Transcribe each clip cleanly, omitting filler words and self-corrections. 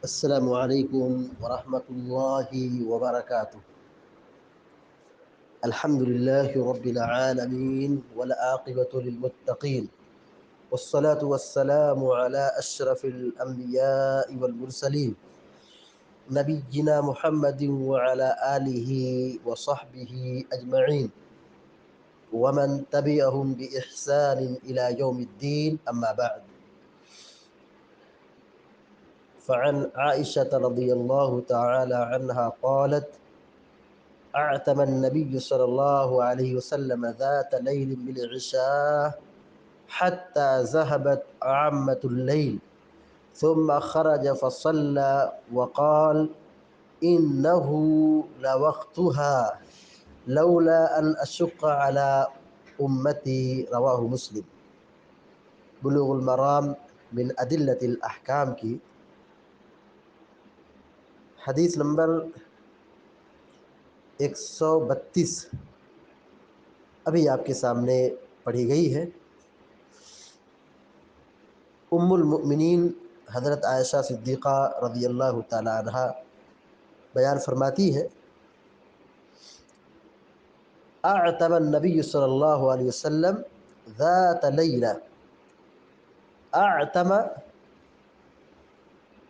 السلام علیکم ورحمۃ اللہ وبرکاتہ۔ الحمد للہ رب العالمین والعاقبۃ للمتقین والصلاة والسلام علی اشرف الانبیاء والمرسلین نبینا محمد وعلی آلہ وصحبہ اجمعین ومن تبعهم بإحسان إلى يوم الدین اما بعد۔ فعن عائشة رضی اللہ تعالی عنہا قالت اعتم النبي صلى الله عليه وسلم ذات ليل بالعشاء حتى ذهبت عامة الليل ثم خرج فصلى وقال إنه لوقتها لولا أن أشق على أمتي، رواه مسلم۔ بلوغ المرام من أدلة الأحكام کی حدیث نمبر 132 ابھی آپ کے سامنے پڑھی گئی ہے۔ ام المؤمنین حضرت عائشہ صدیقہ رضی اللہ تعالی عنہا بیان فرماتی ہے، اعتم النبی صلی اللہ علیہ وسلم ذات لیلہ۔ اعتم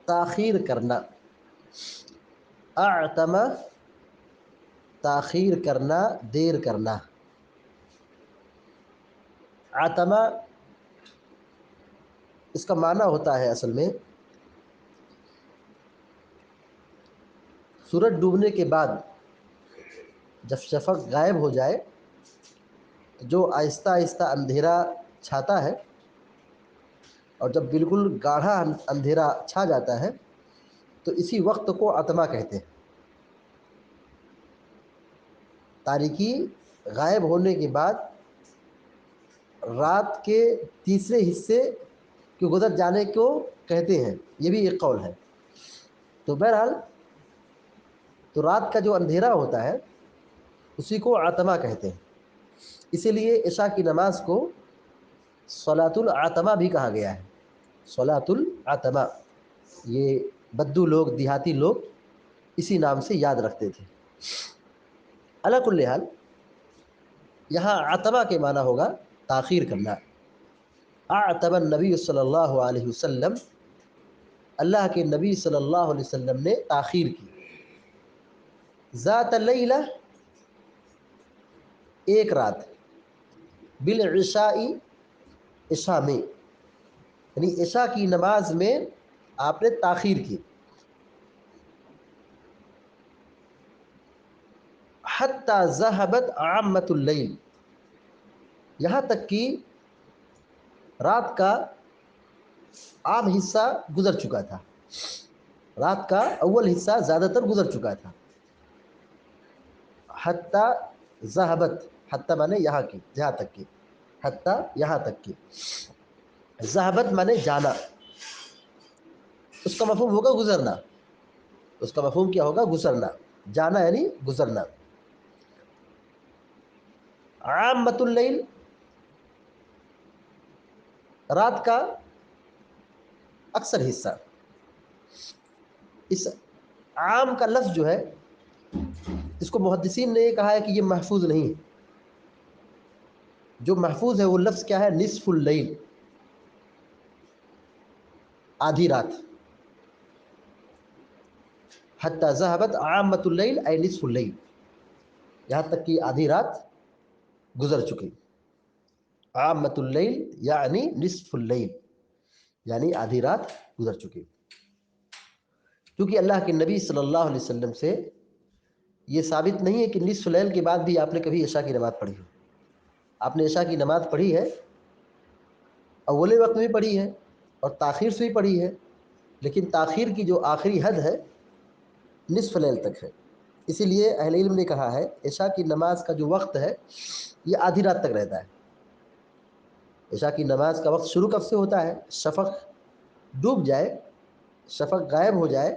تاخیر کرنا، اعتم تاخیر کرنا، دیر کرنا۔ عتمہ اس کا معنی ہوتا ہے اصل میں سورج ڈوبنے کے بعد جب شفق غائب ہو جائے جو آہستہ آہستہ اندھیرا چھاتا ہے، اور جب بالکل گاڑھا اندھیرا چھا جاتا ہے تو اسی وقت کو عتمہ کہتے ہیں۔ تاریکی غائب ہونے کے بعد رات کے تیسرے حصے کے گزر جانے کو کہتے ہیں، یہ بھی ایک قول ہے۔ تو بہرحال تو رات کا جو اندھیرا ہوتا ہے اسی کو عتمہ کہتے ہیں، اسی لیے عشاء کی نماز کو صلاۃ العتمہ بھی کہا گیا ہے۔ صلاۃ العتمہ، یہ بدو لوگ، دیہاتی لوگ اسی نام سے یاد رکھتے تھے۔ علی کل حال یہاں عتمہ کے معنی ہوگا تاخیر کرنا۔ اعتم النبی صلی اللہ علیہ وسلم، اللہ کے نبی صلی اللہ علیہ وسلم نے تاخیر کی۔ ذات لیلہ، ایک رات، بالعشاء، عشاء میں، یعنی عشاء کی نماز میں آپ نے تاخیر کی۔ حتی ذہبت عامۃ اللیل، یہاں تک کہ رات کا عام حصہ گزر چکا تھا، رات کا اول حصہ زیادہ تر گزر چکا تھا۔ حتی ذہبت، حتی مانے یہاں کی، جہاں تک کی، حتی یہاں تک کی، ذہبت مانے جانا، اس کا مفہوم ہوگا گزرنا، اس کا مفہوم کیا ہوگا؟ گزرنا، جانا یعنی گزرنا۔ عامۃ اللیل، رات کا اکثر حصہ۔ اس عام کا لفظ جو ہے اس کو محدثین نے یہ کہا ہے کہ یہ محفوظ نہیں ہے۔ جو محفوظ ہے وہ لفظ کیا ہے؟ نصف اللیل، آدھی رات۔ حتی ذہبت عامۃ اللیل اے نصف اللیل، یہاں تک کہ آدھی رات گزر چکی۔ عامۃ اللیل یعنی نصف اللیل، یعنی آدھی رات گزر چکی۔ کیونکہ اللہ کے نبی صلی اللہ علیہ وسلم سے یہ ثابت نہیں ہے کہ نصف اللیل کے بعد بھی آپ نے کبھی عشاء کی نماز پڑھی ہو۔ آپ نے عشاء کی نماز پڑھی ہے، اول وقت بھی پڑھی ہے اور تاخیر سے بھی پڑھی ہے، لیکن تاخیر کی جو آخری حد ہے نصف لیل تک ہے۔ اسی لیے اہل علم نے کہا ہے عشاء کی نماز کا جو وقت ہے یہ آدھی رات تک رہتا ہے۔ عشاء کی نماز کا وقت شروع کب سے ہوتا ہے؟ شفق ڈوب جائے، شفق غائب ہو جائے،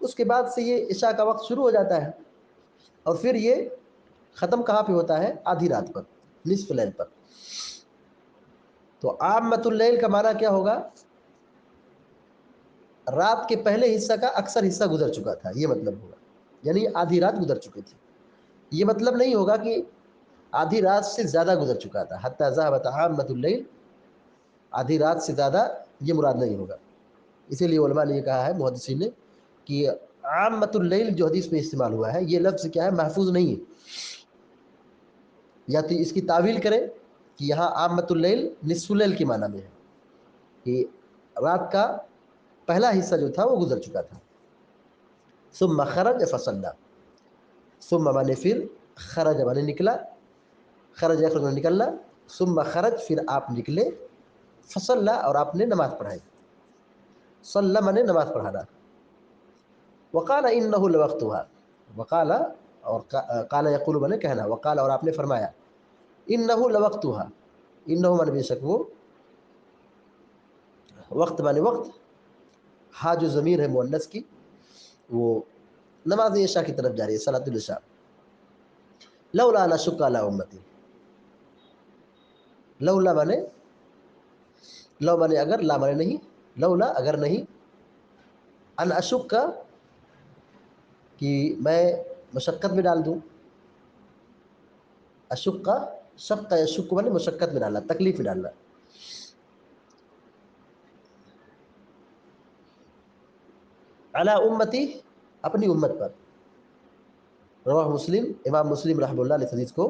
اس کے بعد سے یہ عشاء کا وقت شروع ہو جاتا ہے، اور پھر یہ ختم کہاں پہ ہوتا ہے؟ آدھی رات پر، نصف لیل پر۔ تو عامۃ اللیل کا معنی کیا ہوگا؟ رات کے پہلے حصہ کا اکثر حصہ گزر چکا تھا، یہ مطلب ہوگا، یعنی آدھی رات گزر چکی تھی. یہ مطلب نہیں ہوگا کہ آدھی رات سے زیادہ گزر چکا تھا. حتی ذهبت عامۃ اللیل، آدھی رات سے زیادہ یہ مراد نہیں ہوگا. اسی لیے علماء نے یہ کہا ہے، محدثین نے، کہ عامۃ اللیل جو حدیث میں استعمال ہوا ہے، یہ لفظ کیا ہے، محفوظ نہیں ہے. یا تو اس کی تعویل کریں کہ یہاں عامۃ اللیل نصف اللیل کے معنی میں ہے، کہ رات کا پہلا حصہ جو تھا وہ گزر چکا تھا. ثم خرج فصلی، ثم مانے پھر، خرج مانے نکلا، خرج یخرج مانے نکلنا، ثم خرج پھر آپ نکلے، فصلی اور آپ نے نماز پڑھائی. صلی مانے نماز پڑھانا. وقال انه لوقتها، وقال اور قال یقول مانے کہنا، وقال اور آپ نے فرمایا، انه لوقتها، انه مانے بے شک وہ، وقت مانے وقت، ہا جو ضمیر ہے مؤنث کی، وہ نماز عشاء کی طرف جاری ہے، صلاۃ العشاء. لولا ان اشق علی امتی، لولا مانے، لو مانے اگر، لا مانے نہیں، لولا اگر نہیں، ان اشق کا کہ میں مشقت میں ڈال دوں، اشق کا، شق کا یشق مانے مشقت میں ڈالنا، تکلیف میں ڈالنا. علی امتی اپنی امت پر. رواہ مسلم، امام مسلم رحمہ اللہ نے اس حدیث کو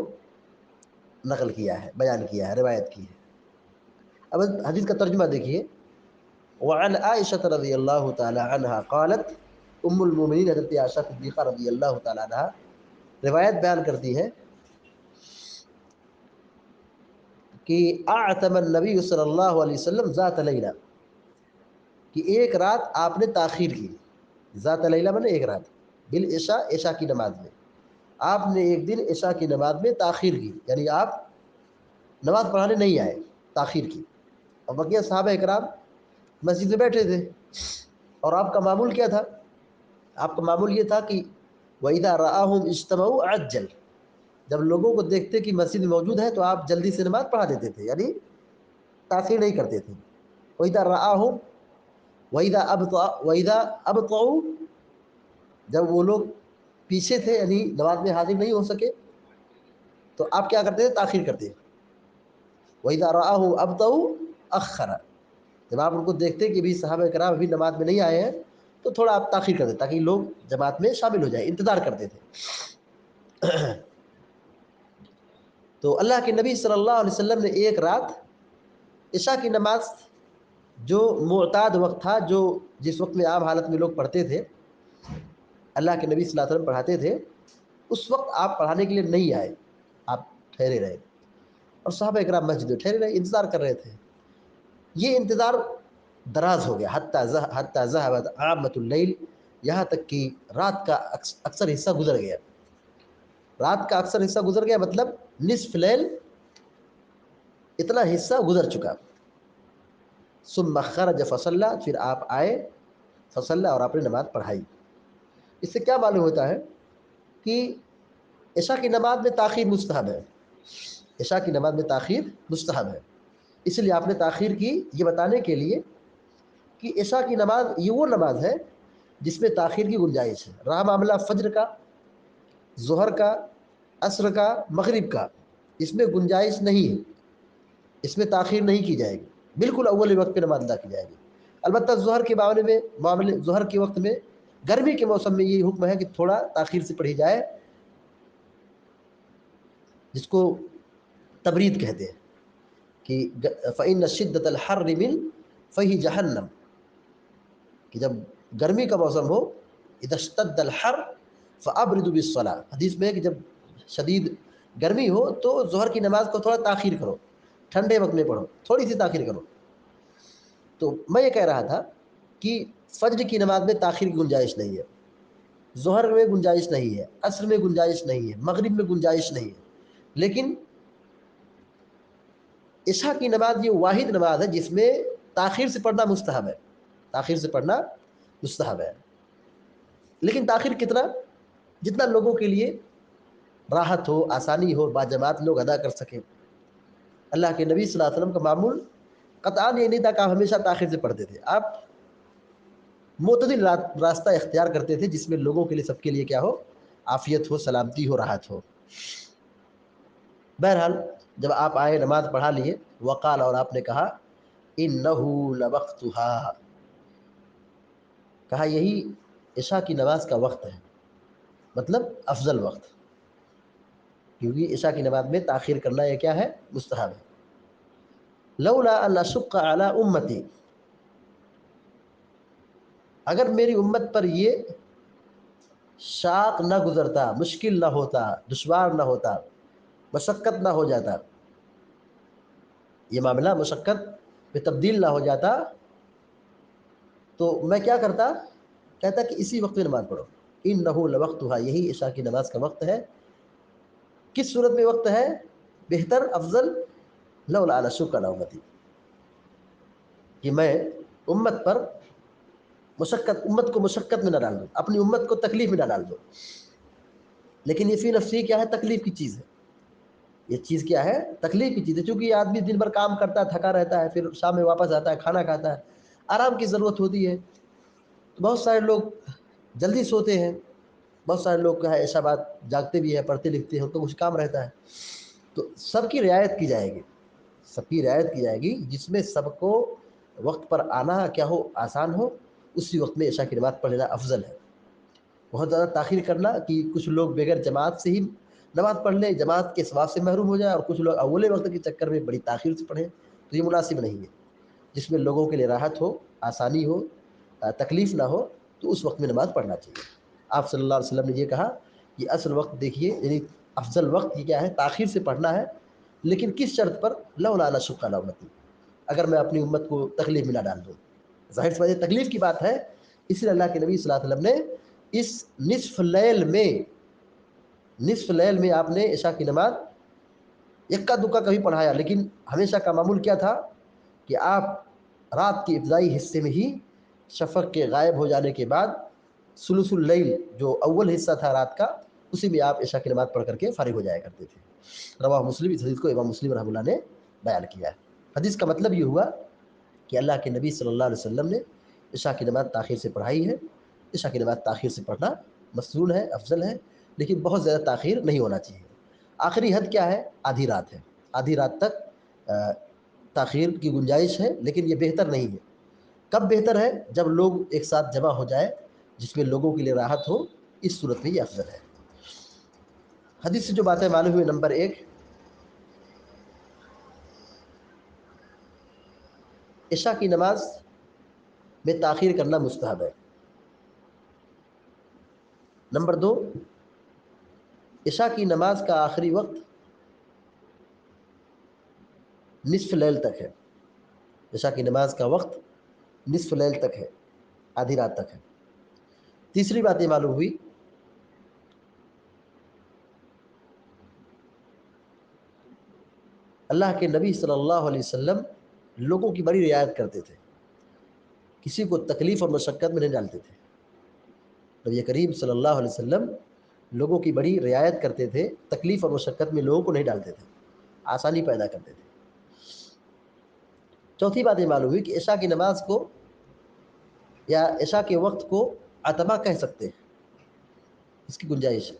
نقل کیا ہے، بیان کیا ہے، روایت کی ہے. اب حدیث کا ترجمہ دیکھیے. وعن عائشہ رضی اللہ تعالی عنہا قالت، ام المومنین حضرت عائشہ صدیقہ رضی اللہ تعالی عنہا روایت بیان کرتی ہے کہ اعتم النبی صلی اللہ علیہ وسلم ذات لیلہ، کہ ایک رات آپ نے تاخیر کی. ذات لیلہ مانے ایک رات، بالعشاء عشاء کی نماز میں. آپ نے ایک دن عشاء کی نماز میں تاخیر کی، یعنی آپ نماز پڑھانے نہیں آئے، تاخیر کی. اور بقیہ صحابہ اکرام مسجد میں بیٹھے تھے، اور آپ کا معمول کیا تھا؟ آپ کا معمول یہ تھا کہ وَإِذَا رَآهُمْ اجْتَمَعُوا عَجَّلَ، جب لوگوں کو دیکھتے کہ مسجد موجود ہے تو آپ جلدی سے نماز پڑھا دیتے تھے، یعنی تاخیر نہیں کرتے تھے. وَإِذَا رَآهُمْ، وَإِذَا أَبْطَأُوا، جب وہ لوگ پیچھے تھے، یعنی نماز میں حاضر نہیں ہو سکے، تو آپ کیا کرتے تھے؟ تاخیر کرتے. وَإِذَا رَآهُمْ أَبْطَأُوا أَخَّرَ، جب آپ ان کو دیکھتے کہ بھی صحابہ کرام ابھی نماز میں نہیں آئے ہیں تو تھوڑا آپ تاخیر کرتے تاکہ لوگ جماعت میں شامل ہو جائیں، انتظار کرتے تھے. تو اللہ کے نبی صلی اللہ علیہ وسلم نے ایک رات عشاء کی نماز، جو معتاد وقت تھا، جو جس وقت میں عام حالت میں لوگ پڑھتے تھے، اللہ کے نبی صلی اللہ علیہ وسلم پڑھاتے تھے، اس وقت آپ پڑھانے کے لیے نہیں آئے، آپ ٹھہرے رہے، اور صحابہ اکرام مسجد میں ٹھہرے رہے، انتظار کر رہے تھے. یہ انتظار دراز ہو گیا، حتی ذہبت عامۃ اللیل، یہاں تک کہ رات کا اکثر حصہ گزر گیا. رات کا اکثر حصہ گزر گیا مطلب نصف لیل، اتنا حصہ گزر چکا. ثم خرج فصلی، پھر آپ آئے، فصلی اور آپ نے نماز پڑھائی. اس سے کیا معلوم ہوتا ہے کہ عشاء کی نماز میں تاخیر مستحب ہے، عشاء کی نماز میں تاخیر مستحب ہے. اس لیے آپ نے تاخیر کی، یہ بتانے کے لیے کہ عشاء کی نماز یہ وہ نماز ہے جس میں تاخیر کی گنجائش ہے. رہا معاملہ فجر کا، ظہر کا، عصر کا، مغرب کا، اس میں گنجائش نہیں ہے، اس میں تاخیر نہیں کی جائے گی، بالکل اول وقت پہ نماز ادا کی جائے گی. البتہ ظہر کے معاملے ظہر کے وقت میں، گرمی کے موسم میں یہ حکم ہے کہ تھوڑا تاخیر سے پڑھی جائے، جس کو تبرید کہتے ہیں، کہ فَإِنَّ شِدَّةَ الْحَرِّ مِنْ فَيْحِ جَهَنَّمَ، کہ جب گرمی کا موسم ہو، اذا اشتد الحر فابردوا بالصلاۃ، حدیث میں ہے کہ جب شدید گرمی ہو تو ظہر کی نماز کو تھوڑا تاخیر کرو، ٹھنڈے وقت میں پڑھو، تھوڑی سی تاخیر کرو. تو میں یہ کہہ رہا تھا کہ فجر کی نماز میں تاخیر کی گنجائش نہیں ہے، ظہر میں گنجائش نہیں ہے، عصر میں گنجائش نہیں ہے، مغرب میں گنجائش نہیں ہے. لیکن عشاء کی نماز یہ واحد نماز ہے جس میں تاخیر سے پڑھنا مستحب ہے، تاخیر سے پڑھنا مستحب ہے. لیکن تاخیر کتنا؟ جتنا لوگوں کے لیے راحت ہو، آسانی ہو، باجماعت لوگ ادا کر سکیں. اللہ کے نبی صلی اللہ علیہ وسلم کا معمول قطعاً یہ نہیں تھا کہ آپ ہمیشہ تاخیر سے پڑھتے تھے. آپ معتدل راستہ اختیار کرتے تھے جس میں لوگوں کے لیے، سب کے لیے کیا ہو، عافیت ہو، سلامتی ہو، راحت ہو۔ بہرحال جب آپ آئے، نماز پڑھا لیے، وقال، اور آپ نے کہا، انہو لوقتھا، کہا یہی عشاء کی نماز کا وقت ہے، مطلب افضل وقت، کیونکہ عشاء کی نماز میں تاخیر کرنا یہ کیا ہے، مستحب ہے۔ لولا ان اشق علی امتی، اگر میری امت پر یہ شاق نہ گزرتا، مشکل نہ ہوتا، دشوار نہ ہوتا، مشقت نہ ہو جاتا، یہ معاملہ مشقت میں تبدیل نہ ہو جاتا، تو میں کیا کرتا، کہتا کہ اسی وقت میں نماز پڑھو۔ انہو لوقتھا، یہی عشاء کی نماز کا وقت ہے۔ کس صورت میں وقت ہے، بہتر، افضل، لولا ان اشق علی امتی، کہ میں امت پر مشقت، امت کو مشقت میں نہ ڈال دوں، اپنی امت کو تکلیف میں نہ ڈال دوں۔ لیکن یہ فی نفسی کیا ہے، تکلیف کی چیز ہے، یہ چیز کیا ہے، تکلیف کی چیز ہے، چونکہ یہ آدمی دن بھر کام کرتا ہے، تھکا رہتا ہے، پھر شام میں واپس آتا ہے، کھانا کھاتا ہے، آرام کی ضرورت ہوتی ہے۔ تو بہت سارے لوگ جلدی سوتے ہیں، بہت سارے لوگ کیا ہے عشاء بعد جاگتے بھی ہیں، پڑھتے لکھتے ہیں، ان کو کچھ کام رہتا ہے۔ تو سب کی رعایت کی جائے گی، سب کی رعایت کی جائے گی، جس میں سب کو وقت پر آنا کیا ہو، آسان ہو، اسی وقت میں عشاء کی نماز پڑھ لینا افضل ہے۔ بہت زیادہ تاخیر کرنا کہ کچھ لوگ بغیر جماعت سے ہی نماز پڑھ لیں، جماعت کے ثواب سے محروم ہو جائے، اور کچھ لوگ اول وقت کے چکر میں بڑی تاخیر سے پڑھیں، تو یہ مناسب نہیں ہے۔ جس میں لوگوں کے لیے راحت ہو، آسانی ہو، تکلیف نہ ہو، تو اس وقت میں نماز پڑھنا چاہیے۔ آپ صلی اللہ علیہ وسلم نے یہ کہا کہ اصل وقت دیکھیے، یعنی افضل وقت یہ کیا ہے، تاخیر سے پڑھنا ہے، لیکن کس شرط پر، لولا ان اشق علی امتی، اگر میں اپنی امت کو تکلیف میں نہ ڈال دوں۔ ظاہر سی بات ہے تکلیف کی بات ہے، اس لیے اللہ کے نبی صلی اللہ علیہ وسلم نے اس نصف لیل میں آپ نے عشاء کی نماز یکا دکا کبھی پڑھایا، لیکن ہمیشہ کا معمول کیا تھا کہ آپ رات کے ابتدائی حصے میں ہی شفق کے غائب ہو جانے کے بعد ثلث اللیل جو اول حصہ تھا رات کا، اسی میں آپ عشاء کی نماز پڑھ کر کے فارغ ہو جایا کرتے تھے۔ رواہ مسلم، اس حدیث کو امام مسلم رحمہ اللہ نے بیان کیا ہے۔ حدیث کا مطلب یہ ہوا کہ اللہ کے نبی صلی اللہ علیہ وسلم نے عشاء کی نماز تاخیر سے پڑھائی ہے۔ عشاء کی نماز تاخیر سے پڑھنا مسنون ہے، افضل ہے، لیکن بہت زیادہ تاخیر نہیں ہونا چاہیے۔ آخری حد کیا ہے، آدھی رات ہے، آدھی رات تک تاخیر کی گنجائش ہے، لیکن یہ بہتر نہیں ہے۔ کب بہتر ہے، جب لوگ ایک ساتھ جمع ہو جائے، جس میں لوگوں کے لیے راحت ہو، اس صورت میں یہ افضل ہے۔ حدیث سے جو باتیں معلوم ہوئی، نمبر 1، عشاء کی نماز میں تاخیر کرنا مستحب ہے۔ نمبر 2، عشاء کی نماز کا آخری وقت نصف لیل تک ہے، عشاء کی نماز کا وقت نصف لیل تک ہے، آدھی رات تک ہے۔ تیسری بات یہ معلوم ہوئی اللہ کے نبی صلی اللہ علیہ وسلم لوگوں کی بڑی رعایت کرتے تھے، کسی کو تکلیف اور مشقت میں نہیں ڈالتے تھے۔ نبی کریم صلی اللہ علیہ وسلم لوگوں کی بڑی رعایت کرتے تھے، تکلیف اور مشقت میں لوگوں کو نہیں ڈالتے تھے، آسانی پیدا کرتے تھے۔ چوتھی بات یہ معلوم ہوئی کہ عشاء کی نماز کو یا عشاء کے وقت کو عتمہ کہہ سکتے ہیں، اس کی گنجائش ہے۔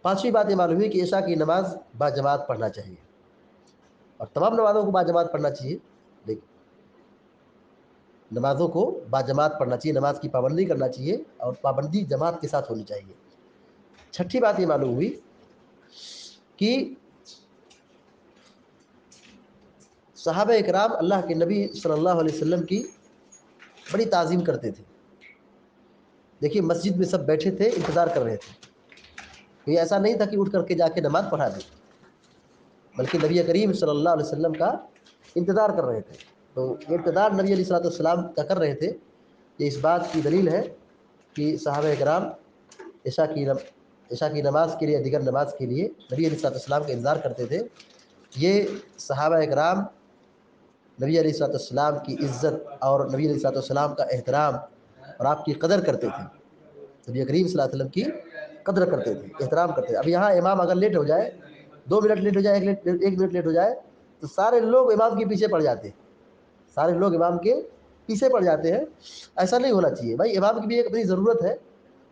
پانچویں بات یہ معلوم ہوئی کہ عشاء کی نماز باجماعت پڑھنا چاہیے، اور تمام نمازوں کو باجماعت پڑھنا چاہیے، لیکن نمازوں کو باجماعت پڑھنا چاہیے، نماز کی پابندی کرنا چاہیے، اور پابندی جماعت کے ساتھ ہونی چاہیے۔ چھٹی بات یہ معلوم ہوئی کہ صحابہ اکرام اللہ کے نبی صلی اللہ علیہ وسلم کی بڑی تعظیم کرتے تھے۔ دیکھیے مسجد میں سب بیٹھے تھے، انتظار کر رہے تھے، کوئی ایسا نہیں تھا کہ اٹھ کر کے جا کے نماز پڑھا دے، بلکہ نبی کریم صلی اللہ علیہ وسلم کا انتظار کر رہے تھے۔ تو یہ انتظار نبی علیہ الصلوۃ والسلام کا کر رہے تھے، یہ اس بات کی دلیل ہے کہ صحابہ کرام عشاء کی نماز کے لیے، دیگر نماز کے لیے نبی علیہ الصلوۃ والسلام کا انتظار کرتے تھے۔ یہ صحابہ کرام نبی علیہ الصلوۃ والسلام کی عزت اور نبی علیہ الصلوۃ والسلام کا احترام اور آپ کی قدر کرتے تھے، نبی کریم صلی اللہ علیہ وسلم کی قدر کرتے تھے، احترام کرتے تھے۔ اب یہاں امام اگر لیٹ ہو جائے، 2 منٹ لیٹ ہو جائے، 1 منٹ لیٹ ہو جائے، تو سارے لوگ امام کے پیچھے پڑ جاتے ہیں، سارے لوگ امام کے پیچھے پڑ جاتے ہیں. ایسا نہیں ہونا چاہیے بھائی. امام کی بھی ایک اپنی ضرورت ہے،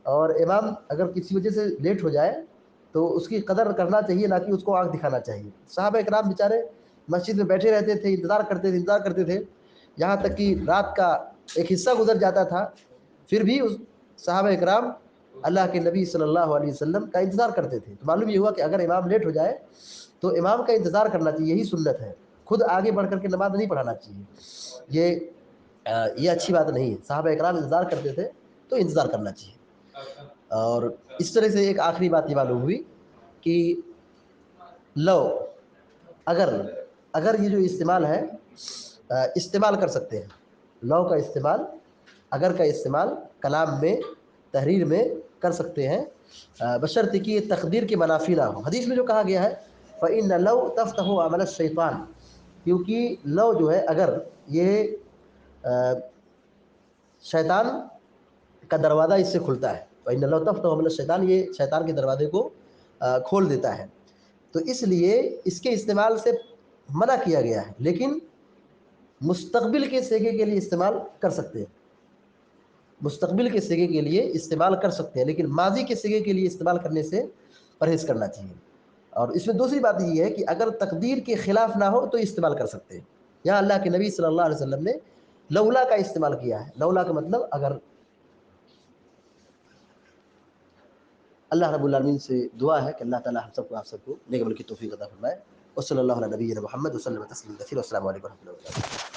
اور امام اگر کسی وجہ سے لیٹ ہو جائے تو اس کی قدر کرنا چاہیے، نہ کہ اس کو آنکھ دکھانا چاہیے. صحابہ کرام بیچارے مسجد میں بیٹھے رہتے تھے، انتظار کرتے تھے، یہاں تک کہ رات کا ایک حصہ گزر جاتا تھا، پھر بھی اس صحابہ کرام اللہ کے نبی صلی اللہ علیہ وسلم کا انتظار کرتے تھے. تو معلوم یہ ہوا کہ اگر امام لیٹ ہو جائے تو امام کا انتظار کرنا چاہیے، یہی سنت ہے. خود آگے بڑھ کر کے نماز نہیں پڑھانا چاہیے. یہ اچھی بات نہیں ہے. صحابہ اکرام انتظار کرتے تھے تو انتظار کرنا چاہیے. اور اس طرح سے ایک آخری بات یہ معلوم ہوئی کہ لو اگر یہ جو استعمال ہے استعمال کر سکتے ہیں. لو کا استعمال، اگر کا استعمال کلام میں، تحریر میں کر سکتے ہیں، بشرط کہ یہ تقدیر کے منافی نہ ہو. حدیث میں جو کہا گیا ہے فَإِنَّ لَوْ تَفْتَحُ عَمَلَ الشَّيْطَانِ، کیونکہ لو جو ہے اگر یہ شیطان کا دروازہ اس سے کھلتا ہے. فَإِنَّ لَوْ تَفْتَحُ عَمَلَ الشَّيْطَانِ، یہ شیطان کے دروازے کو کھول دیتا ہے. تو اس لیے اس کے استعمال سے منع کیا گیا ہے، لیکن مستقبل کے سیگے کے لیے استعمال کر سکتے ہیں. مستقبل کے سیگے کے لیے استعمال کر سکتے ہیں، لیکن ماضی کے سیگے کے لیے استعمال کرنے سے پرہیز کرنا چاہیے. اور اس میں دوسری بات یہ ہے کہ اگر تقدیر کے خلاف نہ ہو تو استعمال کر سکتے ہیں. یہاں اللہ کے نبی صلی اللہ علیہ وسلم نے لولا کا استعمال کیا ہے. لولا کا مطلب اگر. اللہ رب العالمین سے دعا ہے کہ اللہ تعالی ہم سب کو، آپ سب کو نیک عمل کی توفیق عطا فرمائے. وصلی اللہ علیہ نبینا محمد وسلم تسلیما کثیرا. والسلام علیکم ورحمۃ اللہ وبرکاتہ.